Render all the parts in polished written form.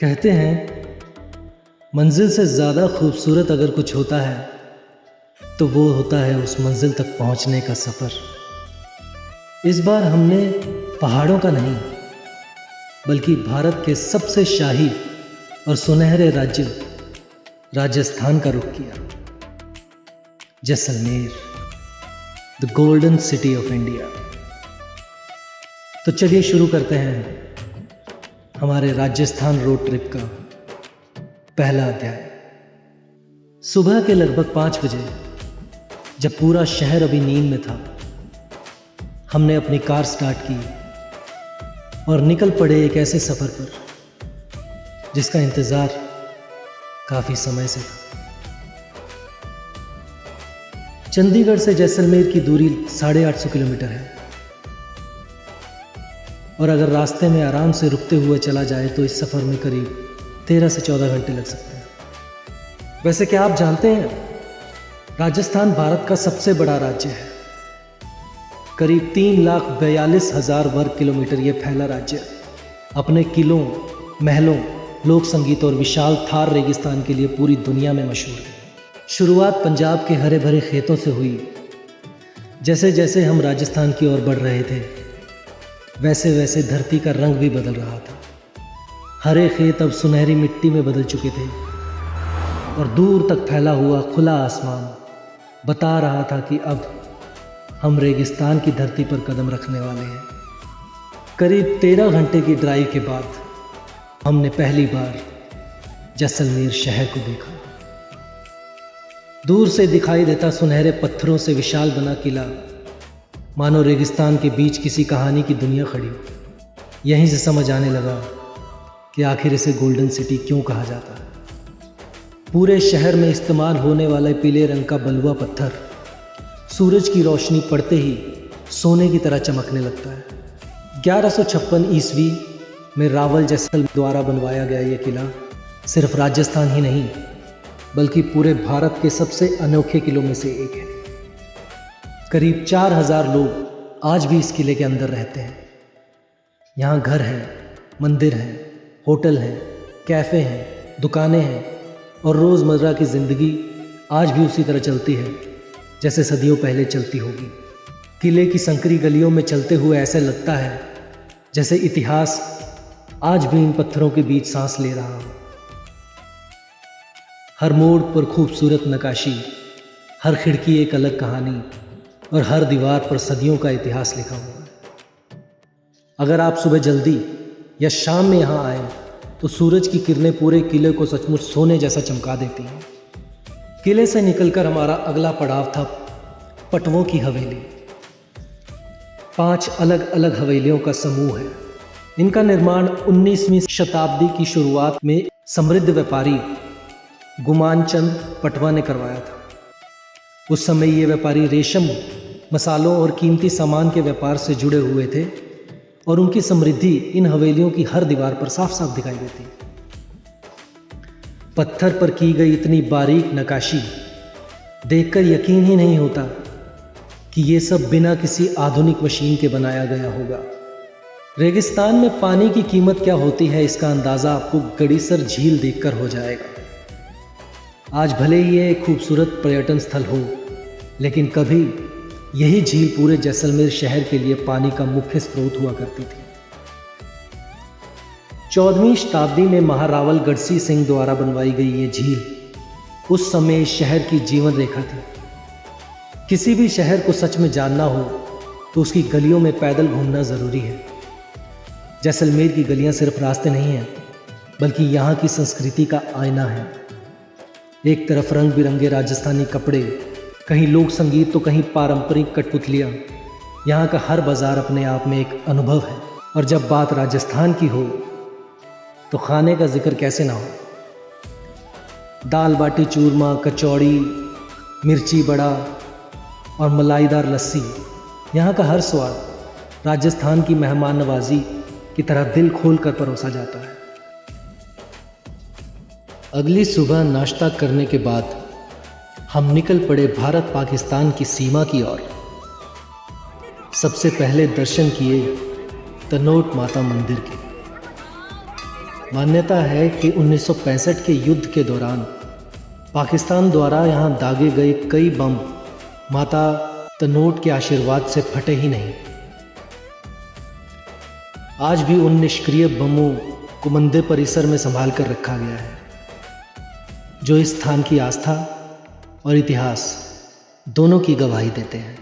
कहते हैं मंजिल से ज़्यादा खूबसूरत अगर कुछ होता है तो वो होता है उस मंजिल तक पहुंचने का सफ़र। इस बार हमने पहाड़ों का नहीं बल्कि भारत के सबसे शाही और सुनहरे राज्य राजस्थान का रुख किया। Jaisalmer, the golden city of India. तो चलिए शुरू करते हैं हमारे राजस्थान रोड ट्रिप का पहला अध्याय। सुबह के लगभग 5 बजे, जब पूरा शहर अभी नींद में था, हमने अपनी कार स्टार्ट की और निकल पड़े एक ऐसे सफ़र पर जिसका इंतज़ार काफ़ी समय से था। चंडीगढ़ से जैसलमेर की दूरी 850 किलोमीटर है और अगर रास्ते में आराम से रुकते हुए चला जाए तो इस सफ़र में करीब 13 से 14 घंटे लग सकते हैं। वैसे क्या आप जानते हैं, राजस्थान भारत का सबसे बड़ा राज्य है। करीब 3,42,000 वर्ग किलोमीटर ये फैला राज्य अपने किलों, महलों, लोक संगीत और विशाल थार रेगिस्तान के लिए पूरी दुनिया में मशहूर है। शुरुआत पंजाब के हरे भरे खेतों से हुई। जैसे जैसे हम राजस्थान की ओर बढ़ रहे थे, वैसे वैसे धरती का रंग भी बदल रहा था। हरे खेत अब सुनहरी मिट्टी में बदल चुके थे और दूर तक फैला हुआ खुला आसमान बता रहा था कि अब हम रेगिस्तान की धरती पर कदम रखने वाले हैं। करीब 13 घंटे की ड्राइव के बाद हमने पहली बार जैसलमेर शहर को देखा। दूर से दिखाई देता सुनहरे पत्थरों से विशाल बना किला मानो रेगिस्तान के बीच किसी कहानी की दुनिया खड़ी। यहीं से समझ आने लगा कि आखिर इसे गोल्डन सिटी क्यों कहा जाता है। पूरे शहर में इस्तेमाल होने वाला पीले रंग का बलुआ पत्थर सूरज की रोशनी पड़ते ही सोने की तरह चमकने लगता है। 1156 ईस्वी में रावल जैसलमेर द्वारा बनवाया गया ये किला सिर्फ राजस्थान ही नहीं बल्कि पूरे भारत के सबसे अनोखे किलों में से एक है। करीब 4,000 लोग आज भी इस किले के अंदर रहते हैं। यहाँ घर हैं, मंदिर हैं, होटल हैं, कैफ़े हैं, दुकानें हैं और रोज़मर्रा की ज़िंदगी आज भी उसी तरह चलती है जैसे सदियों पहले चलती होगी। किले की संकरी गलियों में चलते हुए ऐसा लगता है जैसे इतिहास आज भी इन पत्थरों के बीच सांस ले रहा हो। हर मोड़ पर खूबसूरत नक्काशी, हर खिड़की एक अलग कहानी और हर दीवार पर सदियों का इतिहास लिखा हुआ है। अगर आप सुबह जल्दी या शाम में यहाँ आए तो सूरज की किरणें पूरे किले को सचमुच सोने जैसा चमका देती हैं। किले से निकलकर हमारा अगला पड़ाव था पटवों की हवेली। 5 अलग अलग हवेलियों का समूह है। इनका निर्माण 19वीं शताब्दी की शुरुआत में समृद्ध व्यापारी गुमान चंद पटवा ने करवाया था। उस समय ये व्यापारी रेशम, मसालों और कीमती सामान के व्यापार से जुड़े हुए थे और उनकी समृद्धि इन हवेलियों की हर दीवार पर साफ साफ दिखाई देती। पत्थर पर की गई इतनी बारीक नक्काशी देखकर यकीन ही नहीं होता कि ये सब बिना किसी आधुनिक मशीन के बनाया गया होगा। रेगिस्तान में पानी की कीमत क्या होती है इसका अंदाज़ा आपको गड़ीसर झील देखकर हो जाएगा। आज भले ही ये एक खूबसूरत पर्यटन स्थल हो, लेकिन कभी यही झील पूरे जैसलमेर शहर के लिए पानी का मुख्य स्रोत हुआ करती थी। 14वीं शताब्दी में महारावल गढ़सी सिंह द्वारा बनवाई गई ये झील उस समय इस शहर की जीवन रेखा थी। किसी भी शहर को सच में जानना हो तो उसकी गलियों में पैदल घूमना ज़रूरी है। जैसलमेर की गलियां सिर्फ रास्ते नहीं हैं बल्कि यहाँ की संस्कृति का आईना है। एक तरफ रंग बिरंगे राजस्थानी कपड़े, कहीं लोक संगीत तो कहीं पारंपरिक कठपुतलियाँ। यहाँ का हर बाज़ार अपने आप में एक अनुभव है। और जब बात राजस्थान की हो तो खाने का जिक्र कैसे ना हो। दाल बाटी चूरमा, कचौड़ी, मिर्ची बड़ा और मलाईदार लस्सी, यहाँ का हर स्वाद राजस्थान की मेहमान नवाजी की तरह दिल खोल कर परोसा जाता है। अगली सुबह नाश्ता करने के बाद हम निकल पड़े भारत पाकिस्तान की सीमा की ओर। सबसे पहले दर्शन किए तनोट माता मंदिर के। मान्यता है कि 1965 के युद्ध के दौरान पाकिस्तान द्वारा यहाँ दागे गए कई बम माता तनोट के आशीर्वाद से फटे ही नहीं। आज भी उन निष्क्रिय बमों को मंदिर परिसर में संभाल कर रखा गया है, जो इस स्थान की आस्था और इतिहास दोनों की गवाही देते हैं।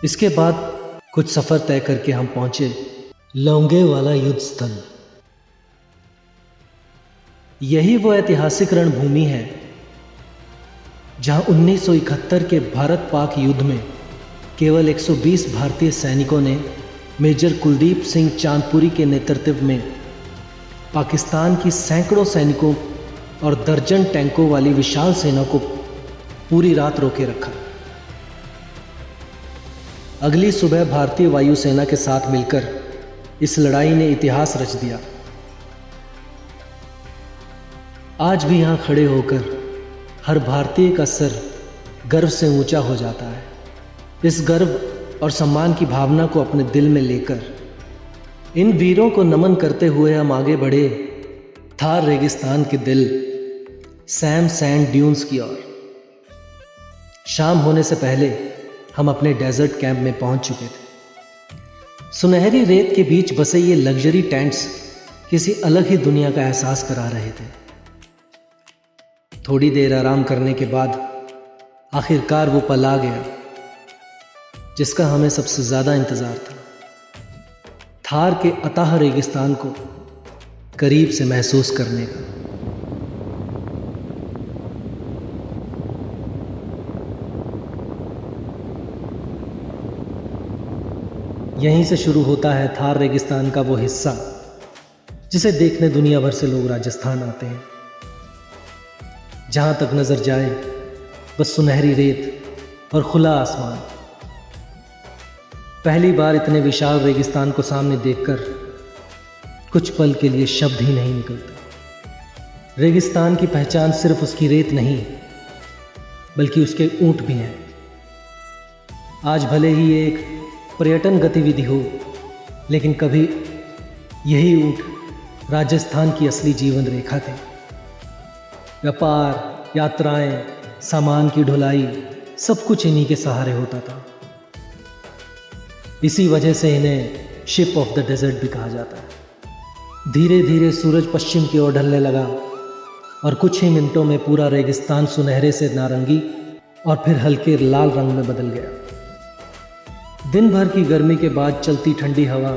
इसके बाद कुछ सफ़र तय करके हम पहुंचे लोंगेवाला युद्ध स्थल। यही वो ऐतिहासिक रणभूमि है जहां 1971 के भारत पाक युद्ध में केवल 120 भारतीय सैनिकों ने मेजर कुलदीप सिंह चांदपुरी के नेतृत्व में पाकिस्तान की सैकड़ों सैनिकों और दर्जन टैंकों वाली विशाल सेना को पूरी रात रोके रखा। अगली सुबह भारतीय वायुसेना के साथ मिलकर इस लड़ाई ने इतिहास रच दिया। आज भी यहां खड़े होकर हर भारतीय का सर गर्व से ऊंचा हो जाता है। इस गर्व और सम्मान की भावना को अपने दिल में लेकर इन वीरों को नमन करते हुए हम आगे बढ़े थार रेगिस्तान के दिल सैम सैंड ड्यून्स की ओर। शाम होने से पहले हम अपने डेजर्ट कैंप में पहुंच चुके थे। सुनहरी रेत के बीच बसे ये लग्जरी टेंट्स किसी अलग ही दुनिया का एहसास करा रहे थे। थोड़ी देर आराम करने के बाद आखिरकार वो पल आ गया जिसका हमें सबसे ज़्यादा इंतज़ार था, थार के अताह रेगिस्तान को करीब से महसूस करने का। यहीं से शुरू होता है थार रेगिस्तान का वो हिस्सा जिसे देखने दुनिया भर से लोग राजस्थान आते हैं। जहां तक नजर जाए बस सुनहरी रेत और खुला आसमान। पहली बार इतने विशाल रेगिस्तान को सामने देखकर कुछ पल के लिए शब्द ही नहीं निकलते। रेगिस्तान की पहचान सिर्फ उसकी रेत नहीं बल्कि उसके ऊंट भी हैं। आज भले ही एक पर्यटन गतिविधि हो, लेकिन कभी यही ऊंट राजस्थान की असली जीवन रेखा थे। व्यापार, यात्राएं, सामान की ढुलाई सब कुछ इन्हीं के सहारे होता था। इसी वजह से इन्हें शिप ऑफ द डेजर्ट भी कहा जाता है। धीरे धीरे सूरज पश्चिम की ओर ढलने लगा और कुछ ही मिनटों में पूरा रेगिस्तान सुनहरे से नारंगी और फिर हल्के लाल रंग में बदल गया। दिन भर की गर्मी के बाद चलती ठंडी हवा,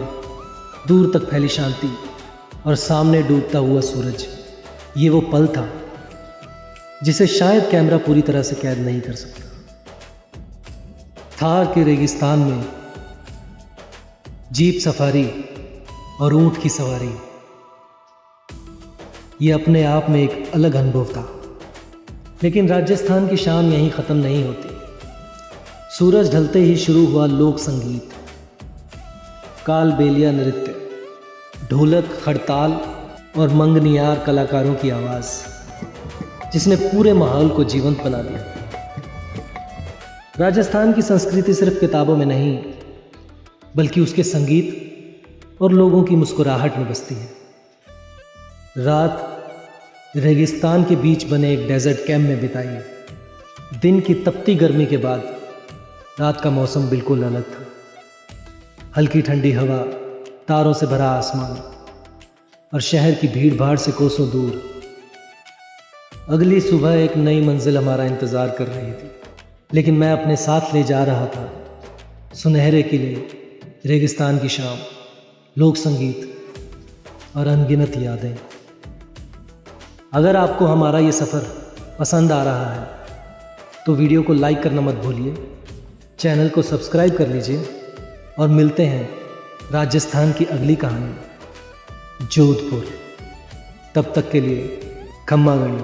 दूर तक फैली शांति और सामने डूबता हुआ सूरज, ये वो पल था जिसे शायद कैमरा पूरी तरह से कैद नहीं कर सकता। थार के रेगिस्तान में जीप सफारी और ऊंट की सवारी, ये अपने आप में एक अलग अनुभव था। लेकिन राजस्थान की शाम यहीं ख़त्म नहीं होती। सूरज ढलते ही शुरू हुआ लोक संगीत, कालबेलिया नृत्य, ढोलक, खड़ताल और मंगनियार कलाकारों की आवाज़, जिसने पूरे माहौल को जीवंत बना दिया। राजस्थान की संस्कृति सिर्फ किताबों में नहीं बल्कि उसके संगीत और लोगों की मुस्कुराहट में बसती है। रात रेगिस्तान के बीच बने एक डेजर्ट कैंप में बिताई। दिन की तपती गर्मी के बाद रात का मौसम बिल्कुल अलग था। हल्की ठंडी हवा, तारों से भरा आसमान और शहर की भीड़ भाड़ से कोसों दूर अगली सुबह एक नई मंजिल हमारा इंतज़ार कर रही थी। लेकिन मैं अपने साथ ले जा रहा था सुनहरे किले, रेगिस्तान की शाम, लोक संगीत और अनगिनत यादें। अगर आपको हमारा ये सफ़र पसंद आ रहा है तो वीडियो को लाइक करना मत भूलिए, चैनल को सब्सक्राइब कर लीजिए और मिलते हैं राजस्थान की अगली कहानी जोधपुर। तब तक के लिए खम्मा गणी।